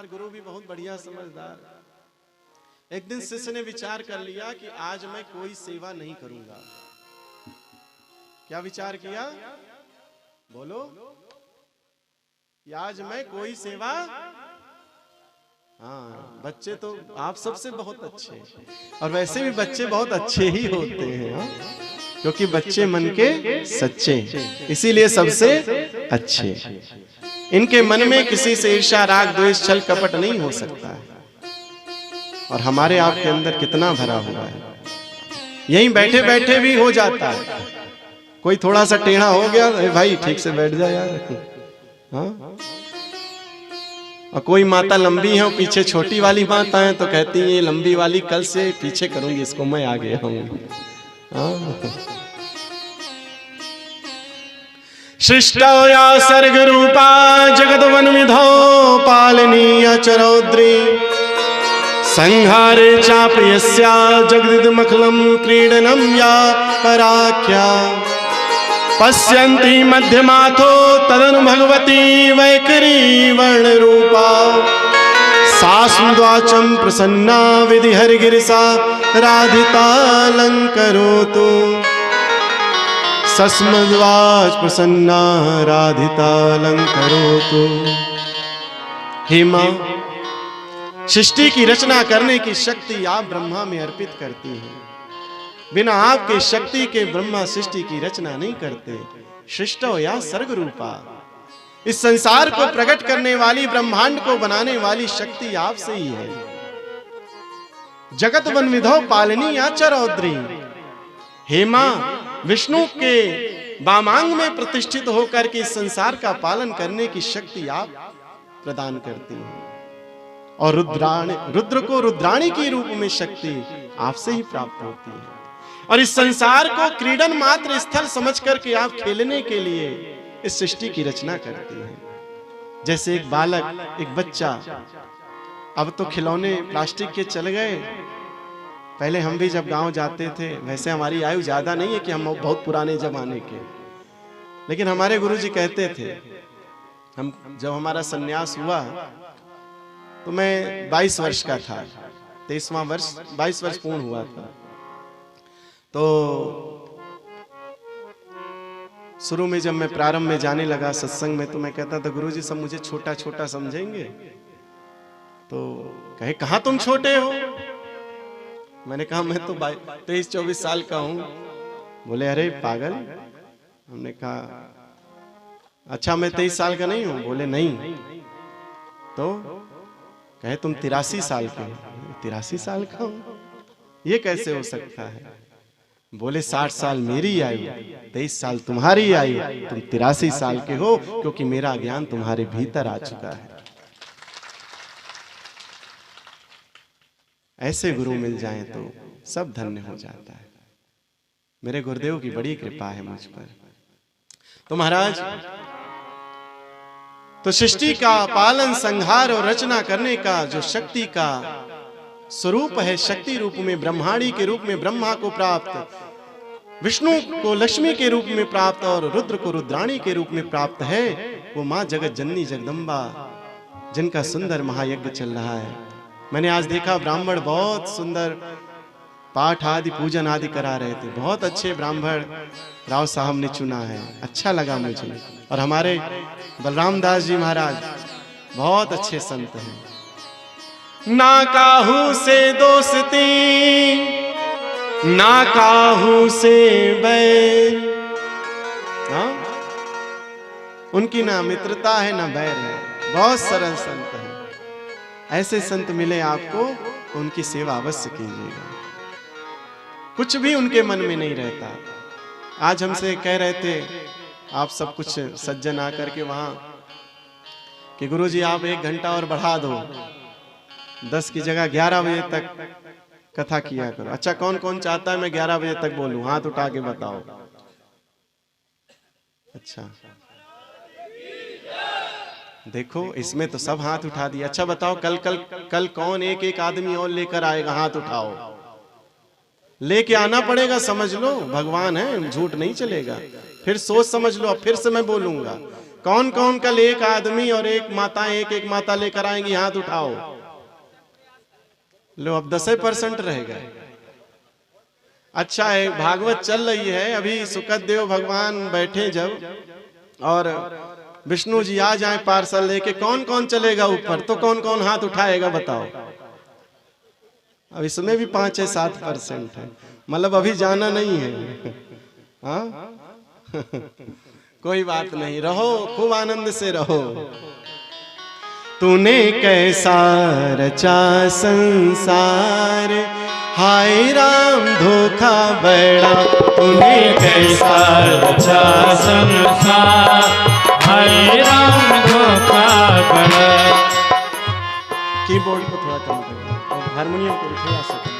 हमारे गुरु भी बहुत बढ़िया समझदार। एक दिन शिष्य ने विचार कर लिया कि आज मैं कोई सेवा नहीं करूंगा। क्या विचार किया? बोलो। कि आज मैं कोई सेवा। हाँ, बच्चे तो आप सबसे बहुत अच्छे, और वैसे भी बच्चे बहुत अच्छे ही होते हैं। हाँ? क्योंकि बच्चे मन के सच्चे, इसीलिए सबसे अच्छे। इनके मन में किसी से ईर्ष्या, राग, द्वेष, छल, कपट नहीं हो सकता है। और हमारे आपके अंदर कितना भरा हुआ है, यहीं बैठे बैठे भी हो जाता है। कोई थोड़ा सा टेढ़ा हो गया, भाई ठीक से बैठ जा यार। हाँ? और कोई माता लंबी है और पीछे छोटी वाली माता है, तो कहती है ये लंबी वाली कल से पीछे करूंगी, इसको मैं आगे हूं। सृष्टया सर्ग रूपा जगत वन विधो पालनीय चरौद्री संहारे चाप्रियस्या जगदिदमखिलं क्रीडनं या पराख्या पश्यन्ति मध्यमाथो तदनु भगवती वैखरी वर्ण रूपा सास्मद्वाचं प्रसन्ना विधि हरिगिरिसा राधितालंकरोतु सस्मद्वाच प्रसन्ना राधितालंकरोतु। हे मां, सृष्टि की रचना करने की शक्ति आप ब्रह्मा में अर्पित करती हैं। बिना आपके शक्ति के ब्रह्मा सृष्टि की रचना नहीं करते। सृष्टो या सर्ग रूपा, इस संसार को प्रकट करने वाली, ब्रह्मांड को बनाने वाली शक्ति आपसे ही है। जगत वन विधो पालनी या चरौद्री, हे मां, विष्णु के वामांग में प्रतिष्ठित होकर के इस संसार का पालन करने की शक्ति आप प्रदान करती हैं। और रुद्र को रुद्राणी के रूप में शक्ति आपसे ही प्राप्त होती है। और इस संसार को क्रीडन मात्र स्थल समझ करके आप खेलने के लिए इस सृष्टि की रचना करती हैं। जैसे एक बालक, एक बच्चा, अब तो खिलौने प्लास्टिक के चल गए। पहले हम भी जब गांव जाते थे, वैसे हमारी आयु ज्यादा नहीं है कि हम बहुत पुराने जमाने के, लेकिन हमारे गुरुजी कहते थे, हम जब हमारा सन्यास हुआ तो मैं 22 वर्ष का था, 23वां वर्ष, 22 वर्ष पूर्ण हुआ था। तो शुरू में जब मैं प्रारंभ में जाने लगा सत्संग में, तो मैं कहता था गुरुजी सब मुझे छोटा छोटा समझेंगे। तो कहे कहाँ तुम छोटे हो? मैंने कहा मैं तो 23-24 साल का हूं। बोले अरे पागल। हमने कहा अच्छा मैं 23 साल का नहीं हूं? बोले नहीं। तो कहे तुम 83 साल के हो। 83 साल का हूं, ये कैसे हो सकता है? बोले 60 साल मेरी आयु, 23 साल तुम्हारी आयु, तुम 83 साल के हो, क्योंकि मेरा ज्ञान तुम्हारे भीतर आ चुका है। ऐसे गुरु मिल जाएं तो सब धन्य हो जाता है। मेरे गुरुदेव की बड़ी कृपा है मुझ पर। तो महाराज, तो सृष्टि का पालन, संहार और रचना करने का जो शक्ति का स्वरूप है, शक्ति रूप में, ब्रह्माणी के रूप में ब्रह्मा को प्राप्त, विष्णु को लक्ष्मी के रूप में प्राप्त और रुद्र को रुद्राणी के रूप में प्राप्त है, वो मां जगत जननी जगदम्बा, जिनका सुंदर महायज्ञ चल रहा है। मैंने आज देखा ब्राह्मण बहुत सुंदर पाठ आदि पूजन आदि करा रहे थे। बहुत अच्छे ब्राह्मण राव साहब ने चुना है, अच्छा लगा मुझे। और हमारे बलराम दास जी महाराज बहुत अच्छे संत हैं। ना काहू से दोस्ती, ना काहू से बैर, हाँ? उनकी ना मित्रता है ना बैर है। बहुत सरल संत है। ऐसे संत मिले आपको तो उनकी सेवा अवश्य कीजिएगा। कुछ भी उनके मन में नहीं रहता। आज हमसे कह रहे थे आप सब कुछ सज्जन आकर के वहां कि गुरुजी आप 1 घंटा और बढ़ा दो, 10 की जगह 11 बजे तक कथा किया करो। अच्छा कौन कौन चाहता है मैं 11 बजे तक बोलूं? हाथ उठा के बताओ। अच्छा देखो इसमें तो सब हाथ उठा दिए। अच्छा बताओ कल कौन एक आदमी और लेकर आएगा? हाथ उठाओ। लेके आना पड़ेगा, समझ लो भगवान है, झूठ नहीं चलेगा। फिर सोच समझ लो, अब फिर से मैं बोलूंगा। कौन कौन कल एक आदमी और एक माता, एक एक माता लेकर आएंगी, हाथ उठाओ। लो अब 10% रह गए। अच्छा है, भागवत चल रही है, अभी सुकदेव भगवान बैठे जब और विष्णु जी आ जाए पार्सल लेके, कौन कौन चलेगा ऊपर, तो कौन कौन हाथ उठाएगा बताओ। अब इसमें भी 5-7% है, मतलब अभी जाना नहीं है। हाँ कोई बात नहीं, रहो खूब आनंद से रहो। तूने कैसा रचा संसार, हाय राम धोखा बड़ा। तूने कैसा रचा संसार, हाय राम धोखा बड़ा। कीबोर्ड को थोड़ा कम करना और हारमोनियम को भी थोड़ा सा कम।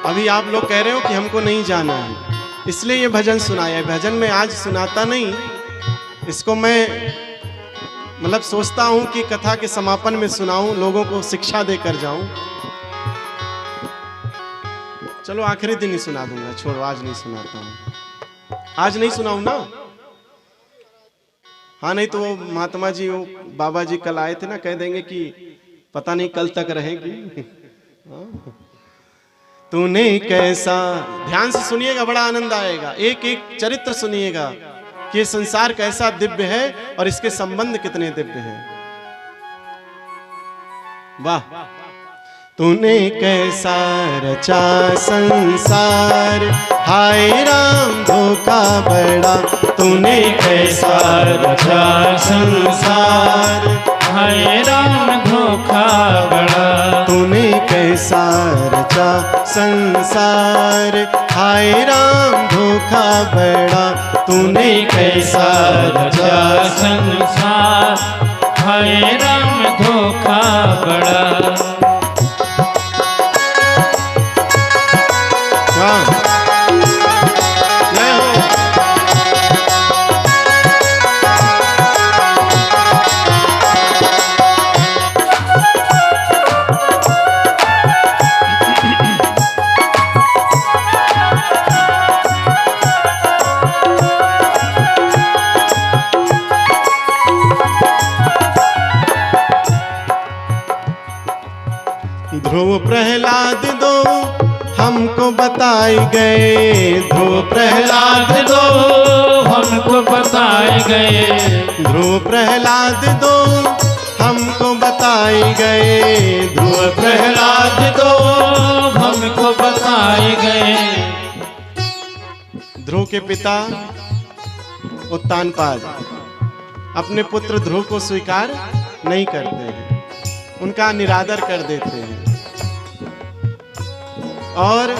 अभी आप लोग कह रहे हो कि हमको नहीं जाना है, इसलिए ये भजन सुनाया है। भजन में आज सुनाता नहीं, इसको मैं मतलब सोचता हूं कि कथा के समापन में सुनाऊं, लोगों को शिक्षा देकर जाऊं। चलो आखिरी दिन ही सुना दूंगा, छोड़ो आज नहीं सुनाता हूं। आज नहीं सुनाऊं ना? हाँ नहीं तो वो महात्मा जी, वो बाबा जी कल आए थे ना, कह देंगे कि पता नहीं कल तक रहेगी। तूने कैसा, ध्यान से सुनिएगा, बड़ा आनंद आएगा। एक एक चरित्र सुनिएगा कि ये संसार कैसा दिव्य है और इसके संबंध कितने दिव्य हैं। वाह। तूने कैसा रचा संसार, हाय राम धोखा बड़ा। तूने कैसा रचा संसार, हाय राम धोखा बड़ा। तूने कैसा रचा संसार, हाय राम धोखा बड़ा। तूने कैसा रचा संसार, हाय राम धोखा बड़ा। ध्रुव प्रहलाद दो हमको बताए गए, ध्रुव प्रहलाद दो हमको बताए गए। ध्रुव प्रहलाद दो हमको बताए गए, ध्रुव प्रहलाद दो हमको बताए गए। ध्रुव के पिता उत्तानपाद अपने पुत्र ध्रुव को स्वीकार नहीं करते हैं, उनका निरादर कर देते हैं। और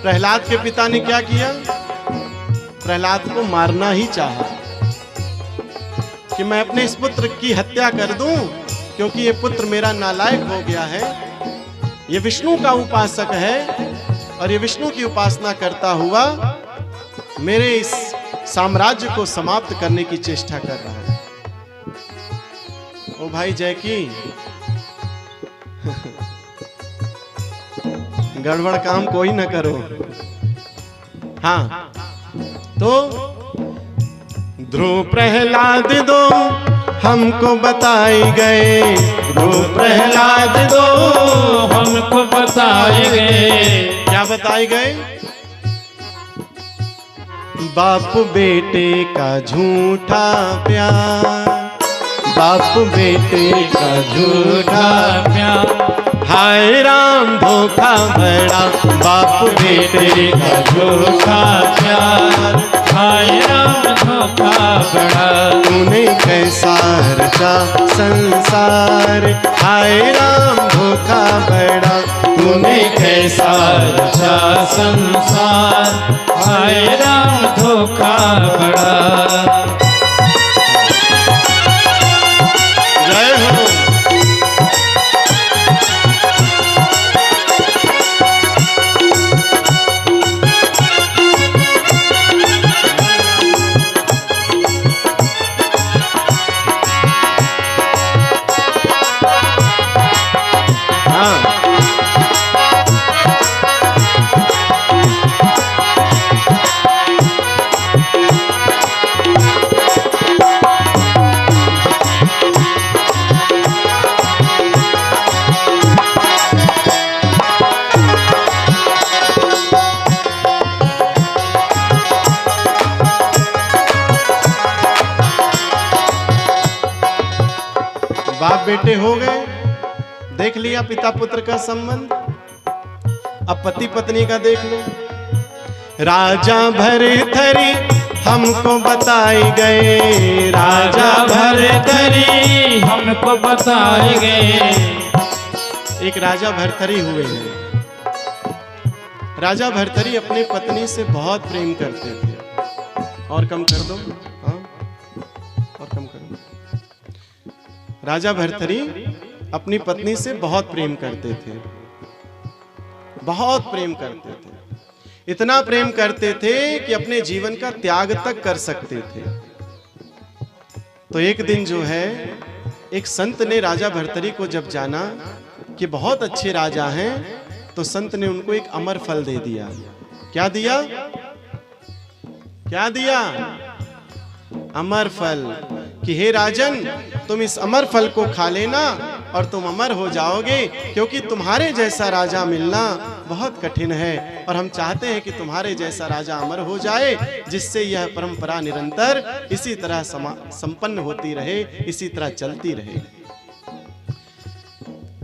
प्रहलाद के पिता ने क्या किया? प्रहलाद को मारना ही चाहा कि मैं अपने इस पुत्र की हत्या कर दूं, क्योंकि ये पुत्र मेरा नालायक हो गया है, ये विष्णु का उपासक है और ये विष्णु की उपासना करता हुआ मेरे इस साम्राज्य को समाप्त करने की चेष्टा कर रहा है। ओ भाई जैकी, गड़बड़ काम कोई न करो। हाँ तो ध्रुव प्रहलाद दो हमको बताए गए, ध्रुव प्रहलाद दो हमको बताए गए। क्या बताए गए? बाप बेटे का झूठा प्यार, बाप बेटे का झूठा प्यार, हाय राम धोखा बड़ा। बाप बेटे का झूठा प्यार, हाय राम धोखा बड़ा। तूने कैसा रचा संसार, हाय राम धोखा बड़ा। तूने कैसा रचा संसार, हाय राम धोखा बड़ा। जय हो। बाप बेटे हो गए, देख लिया पिता पुत्र का संबंध। अब पति पत्नी का देख लो। राजा भरथरी हमको बताए गए, राजा भरथरी हमको बताए गए। एक राजा भरथरी हुए हैं। राजा भरथरी अपनी पत्नी से बहुत प्रेम करते थे। और कम कर दो, हाँ और कम कर दो। राजा भरथरी अपनी पत्नी से बहुत प्रेम करते थे, बहुत प्रेम करते थे। इतना प्रेम करते थे कि अपने जीवन का त्याग तक कर सकते थे। तो एक दिन जो है, एक संत ने राजा भरथरी को जब जाना कि बहुत अच्छे राजा हैं, तो संत ने उनको एक अमर फल दे दिया। क्या दिया? क्या दिया? अमर फल। कि हे राजन, तुम इस अमर फल को खा लेना और तुम अमर हो जाओगे, क्योंकि तुम्हारे जैसा राजा मिलना बहुत कठिन है और हम चाहते हैं कि तुम्हारे जैसा राजा अमर हो जाए, जिससे यह परंपरा निरंतर इसी तरह संपन्न होती रहे, इसी तरह चलती रहे।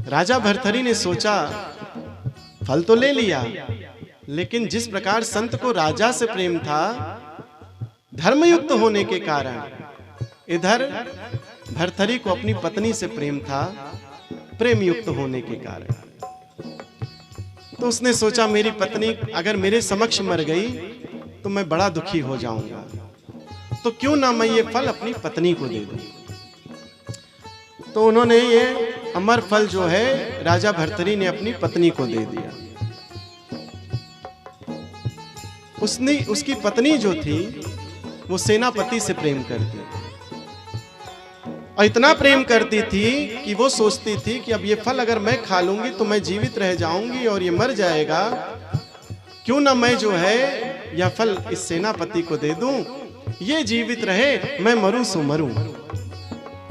राजा भरथरी ने सोचा, फल तो ले लिया, लेकिन जिस प्रकार संत को राजा से प्रेम था, धर्मयुक्त होने के कारण, इधर भरथरी को अपनी पत्नी से प्रेम था, प्रेम युक्त होने के कारण। तो उसने सोचा, मेरी पत्नी अगर मेरे समक्ष मर गई तो मैं बड़ा दुखी हो जाऊंगा, तो क्यों ना मैं ये फल अपनी पत्नी को दे दूं। तो उन्होंने ये अमर फल जो है राजा भरथरी ने अपनी पत्नी को दे दिया। उसकी पत्नी जो थी वो सेनापति से प्रेम करती थी, और इतना प्रेम करती थी कि वो सोचती थी कि अब ये फल अगर मैं खा लूंगी तो मैं जीवित रह जाऊंगी और ये मर जाएगा, क्यों ना मैं जो है यह फल इस सेनापति को दे दूं, ये जीवित रहे, मैं मरूं सो मरूं।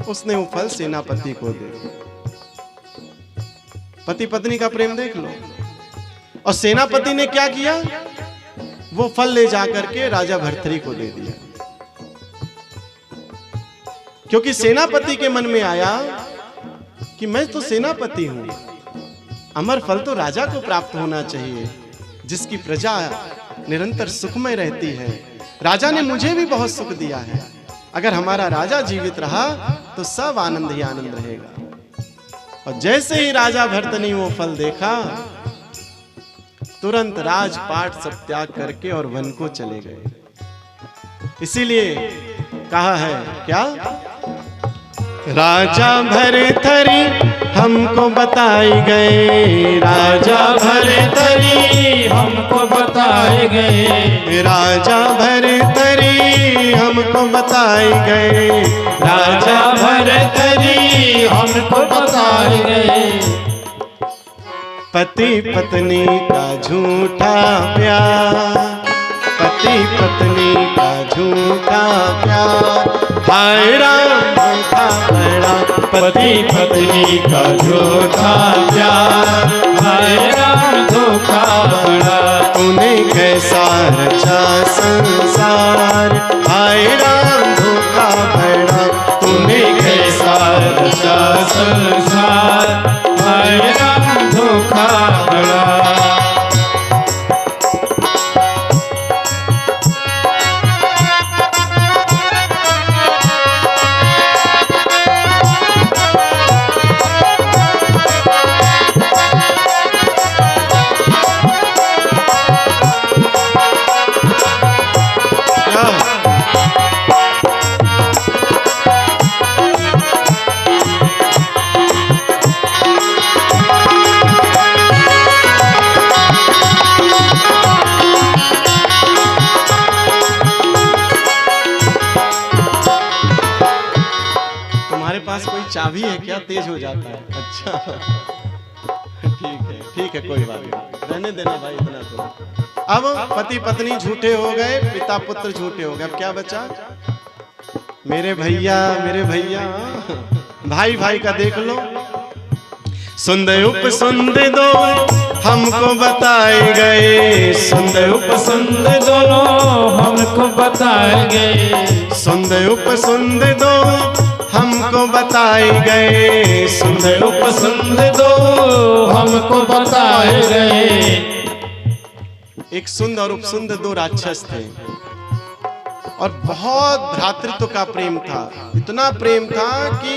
उसने वो फल सेनापति को दे दिया। पति पत्नी का प्रेम देख लो। और सेनापति ने क्या किया? वो फल ले जाकर के राजा भरथरी को दे दिया, क्योंकि सेनापति के मन में आया कि मैं तो सेनापति हूं, अमर फल तो राजा को प्राप्त होना चाहिए, जिसकी प्रजा निरंतर सुखमय रहती है। राजा ने मुझे भी बहुत सुख दिया है, अगर हमारा राजा जीवित रहा तो सब आनंद ही आनंद रहेगा। और जैसे ही राजा भरथरी वो फल देखा, तुरंत राजपाट सब त्याग करके और वन को चले गए। इसीलिए कहा है क्या? राजा भरथरी हमको बताए गए, राजा भरथरी हमको बताए गए, राजा भरथरी हमको बताए गए, राजा भरथरी हमको बताए गए। पति पत्नी का झूठा प्यार, पति पत्नी का झूठा प्यार, हाय राम धोखा बड़ा, पति पत्नी का झूठा प्यार, हाय राम धोखा बड़ा। उन्हें कैसा रचा संसार, हाय राम धोखा बड़ा, उन्हें कैसा रचा संसार, हाय राम धोखा बड़ा। चाबी है क्या? तेज हो जाता है। अच्छा ठीक है कोई बात नहीं, रहने देना भाई इतना तो। अब पति पत्नी झूठे हो गए, पिता पुत्र झूठे हो गए, अब क्या बचा? मेरे भैया भाई भाई का देख लो। सुंद उपसुंद दो हमको बताए गए, सुंद उपसुंद दोनों हमको बताए गए, सुंद उपसुंद दो हम हमको बताए गए, सुंदर पसंद दो हमको बताए गए। एक सुंद और उपसुंद दो राक्षस थे और बहुत भ्रातृत्व का प्रेम था। इतना प्रेम था कि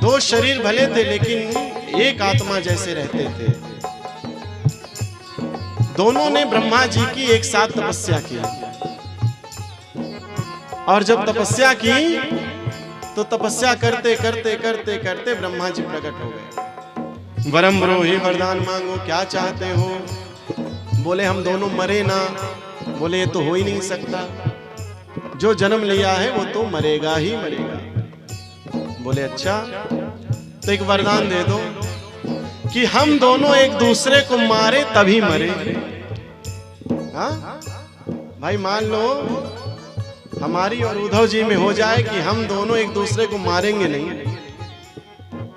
दो शरीर भले थे लेकिन एक आत्मा जैसे रहते थे। दोनों ने ब्रह्मा जी की एक साथ तपस्या की और जब तपस्या की तो तपस्या करते करते करते करते ब्रह्मा जी प्रकट हो गए। वरम ब्रोहि, वरदान मांगो, क्या चाहते हो? बोले हम दोनों मरे ना। बोले ये तो हो ही नहीं सकता, जो जन्म लिया है वो तो मरेगा ही मरेगा। बोले अच्छा तो एक वरदान दे दो कि हम दोनों एक दूसरे को मारे तभी मरे। हाँ भाई, मान लो हमारी और उद्धव जी में हो जाए कि हम दोनों एक दूसरे को मारेंगे नहीं,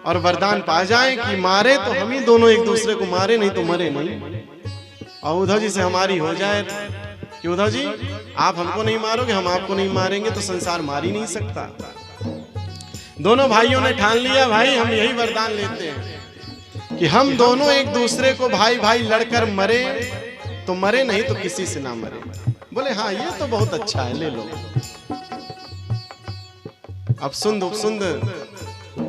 और वरदान पा जाए कि मारे तो हम ही दोनों एक दूसरे को मारे, नहीं तो मरे नहीं। और उद्धव जी से हमारी हो जाए कि उद्धव जी आप हमको नहीं मारोगे, हम आपको नहीं मारेंगे, तो संसार मार ही नहीं सकता। दोनों भाइयों ने ठान लिया भाई हम यही वरदान लेते हैं कि हम दोनों एक दूसरे को भाई भाई लड़कर मरे तो मरे, नहीं तो किसी से ना मरे। बोले हाँ ये तो बहुत अच्छा है, ले लो। अब सुंद उपसुंद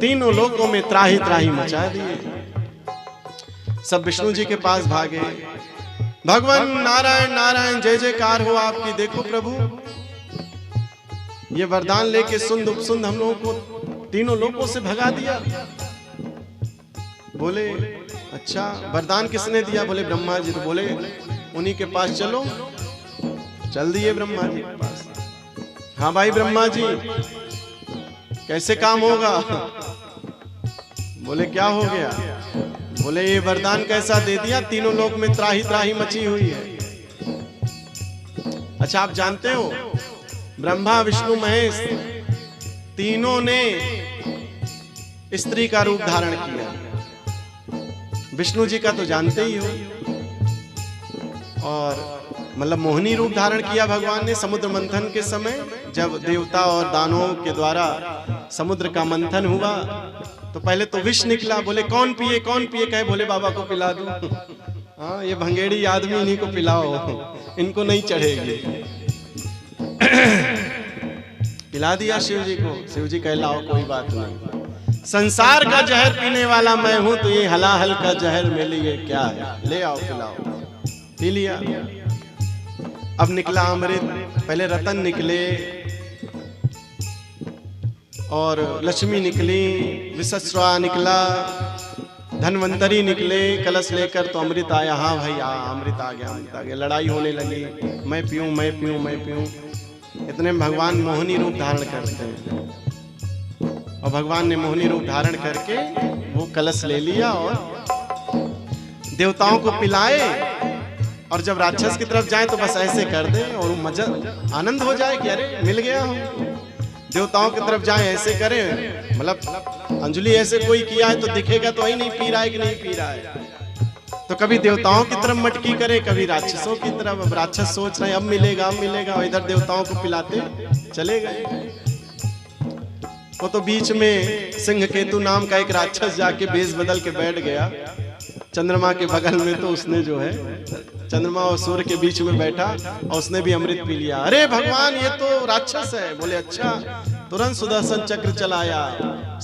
तीनों लोगों में त्राही त्राही मचा दिए। सब विष्णु जी के पास भागे। भगवान नारायण नारायण, जय जयकार हो आपकी। देखो प्रभु, ये वरदान लेके सुंद उपसुंद हम लोगों को तीनों लोगों से भगा दिया। बोले अच्छा वरदान किसने दिया? बोले ब्रह्मा जी। तो बोले उन्हीं के पास चलो। चल दिए ब्रह्मा जी के पास। हाँ भाई ब्रह्मा जी कैसे काम होगा? बोले क्या हो गया? बोले ये वरदान कैसा दे दिया, तीनों लोक में त्राही त्राही मची हुई है। अच्छा आप जानते हो ब्रह्मा विष्णु महेश तीनों ने स्त्री का रूप धारण किया। विष्णु जी का तो जानते ही हो, और मतलब मोहिनी रूप धारण किया भगवान ने समुद्र मंथन के समय, जब देवता और दानवों के द्वारा समुद्र का मंथन हुआ तो पहले तो विष निकला। बोले कौन पिए कौन पिए? कहे भोले बाबा को पिला दूं। हाँ ये भंगेड़ी आदमी, इन्हीं को पिलाओ, इनको नहीं चढ़ेगी। पिला दिया शिव जी को। शिव जी कह लाओ कोई बात नहीं, संसार का जहर पीने वाला मैं हूं, तो ये हलाहल का जहर मेरे लिए क्या है, ले आओ पिलाओ। पी लिया। अब निकला अमृत। पहले रतन निकले और लक्ष्मी निकली, विश्वश्रवा निकला, धन्वंतरी निकले कलश लेकर, तो अमृत आया। हाँ भाई अमृत आ गया, अमृत आ गया। लड़ाई होने लगी, मैं पीऊं मैं पीऊं मैं पीऊं। इतने में भगवान मोहिनी रूप धारण करते हैं, और भगवान ने मोहिनी रूप धारण करके वो कलश ले लिया और देवताओं को पिलाए। और जब राक्षस की तरफ जाए तो बस ऐसे कर दे और मजा आनंद हो जाए कि अरे मिल गया हूं। देवताओं की तरफ जाए ऐसे करें, मतलब अंजलि ऐसे कोई किया है तो दिखेगा तो ही नहीं पी रहा है कि नहीं पी रहा है। तो कभी देवताओं की तरफ मटकी करे, कभी राक्षसों की तरफ। अब राक्षस सोच रहे हैं अब मिलेगा अब मिलेगा, और इधर देवताओं को पिलाते चले गए। वो तो बीच में सिंह केतु नाम का एक राक्षस जाके बेस बदल के बैठ गया चंद्रमा के बगल में। तो उसने जो है चंद्रमा और सूर्य के बीच में बैठा और उसने भी अमृत पी लिया। अरे भगवान ये तो राक्षस है। बोले अच्छा। तुरंत सुदर्शन चक्र चलाया,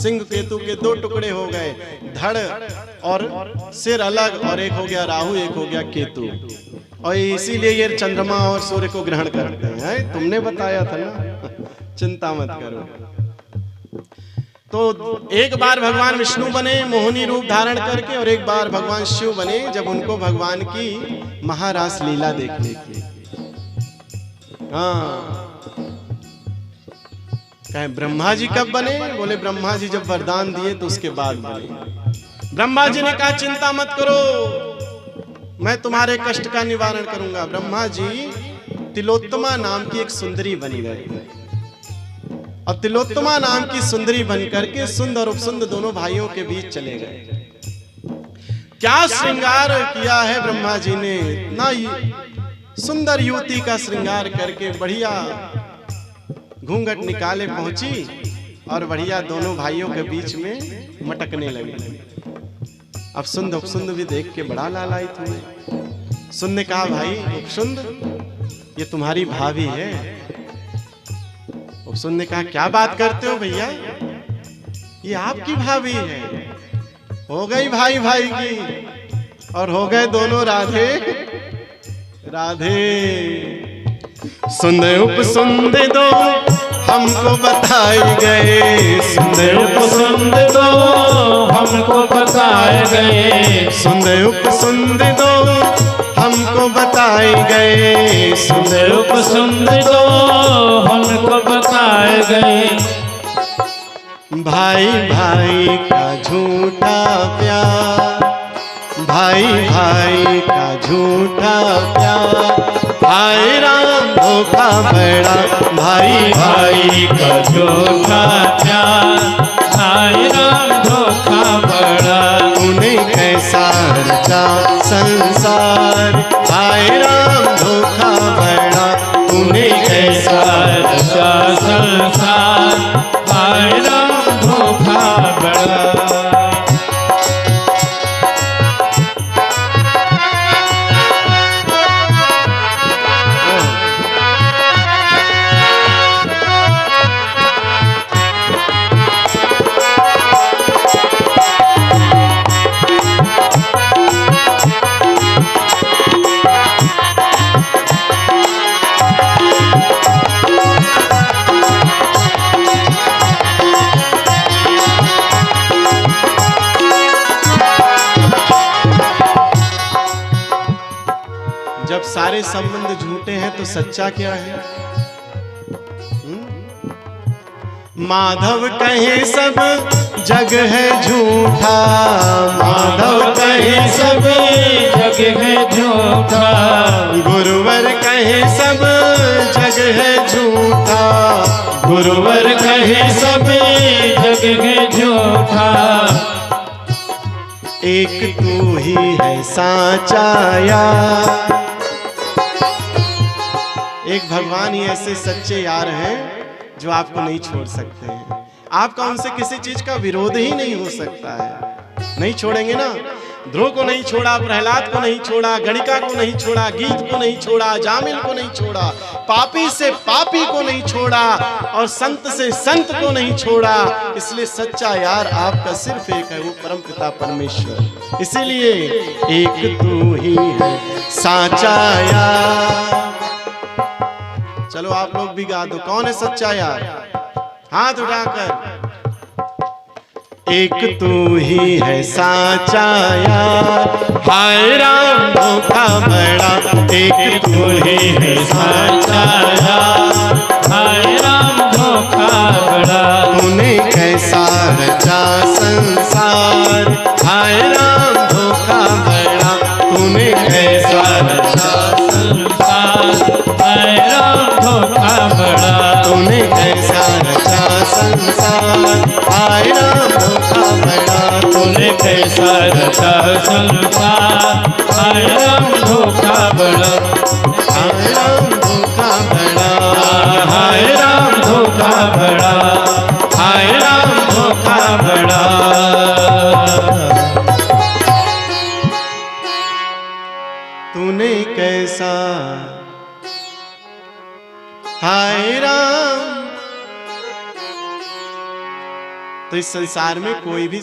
सिंह केतु के दो टुकड़े हो गए, धड़ और सिर अलग, और एक हो गया राहु एक हो गया केतु। और इसीलिए ये चंद्रमा और सूर्य को ग्रहण करते हैं। तुमने बताया था ना, चिंता मत करो। तो एक बार भगवान विष्णु बने मोहिनी रूप धारण करके, और एक बार भगवान शिव बने जब उनको भगवान की महारास लीला देखने की। हाँ कहे ब्रह्मा जी कब बने? बोले ब्रह्मा जी जब वरदान दिए तो उसके बाद बने। ब्रह्मा जी ने कहा चिंता मत करो, मैं तुम्हारे कष्ट का निवारण करूंगा। ब्रह्मा जी तिलोत्तमा नाम की एक सुंदरी बन गई, और तिलोत्तमा नाम की सुंदरी बनकर के सुंद और उपसुंद दोनों भाइयों के बीच चले गए। क्या श्रृंगार किया है ब्रह्मा जी ने, इतना सुंदर युवती का श्रृंगार करके बढ़िया घूंघट निकाले पहुंची और बढ़िया दोनों भाइयों के बीच में मटकने लगे। अब उपसुंद भी देख के बड़ा लालायित हुए। सुंद ने कहा, भाई उपसुंद, ये तुम्हारी भाभी है। उपसुंद ने कहा, क्या बात करते हो भैया, ये आपकी भाभी है। हो गई भाई भाई की, और हो गए दोनों राधे राधे। सुंद उपसुंद दो हमको बताए गए, सुंद उपसुंद दो हमको बताए गए, सुंद उपसुंद दो हमको बताए गए, सुंद उपसुंद दो हमको बताए गए। भाई भाई का झूठा प्यार, भाई भाई का झूठा प्यार, हाय राम धोखा बड़ा, भाई भाई का झूठा प्यार, हाय राम धोखा बड़ा। उन्हें कैसा रचा संसार, हाय राम धोखा बड़ा, उन्हें कैसा रचा संसार, हाय राम धोखा बड़ा। जब सारे संबंध झूठे हैं तो सच्चा क्या है? माधव कहे सब जग है झूठा, माधव कहे सब जग है झूठा, गुरुवर कहे सब जग है झूठा, गुरुवर कहे सब जग है झूठा। एक तू ही है साचा यार। एक भगवान ही ऐसे सच्चे यार हैं जो आपको नहीं छोड़ सकते हैं। आपका उनसे किसी चीज का विरोध ही नहीं हो सकता है। नहीं छोड़ेंगे ना। ध्रुव को नहीं छोड़ा, प्रहलाद को नहीं छोड़ा, गणिका को नहीं छोड़ा, गीत को नहीं छोड़ा, जामिल को नहीं छोड़ा, पापी से पापी को नहीं छोड़ा, और संत से संत को नहीं छोड़ा। इसलिए सच्चा यार आपका सिर्फ एक है, वो परम पिता परमेश्वर। इसीलिए एक तू ही है साचा यार। चलो आप लोग भी गा दो, कौन है सच्चा यार? हाथ उठाकर। एक तू ही है साचा यार, हाय राम धोखा बड़ा। एक तू ही है साचा यार, हाय राम धोखा बड़ा। तूने कैसा रचा संसार, हाय राम धोखा बड़ा। तूने कैसा रचा संसार, हाय राम धोखा बड़ा। तूने कैसा रचा संसार, हाय राम धोखा बड़ा। तूने कैसा रचा संसार, हाय राम धोखा बड़ा। हाय राम धोखा बड़ा, हाय राम धोखा बड़ा, हाय राम धोखा बड़ा। तूने कैसा, हाय राम। तो इस संसार में कोई भी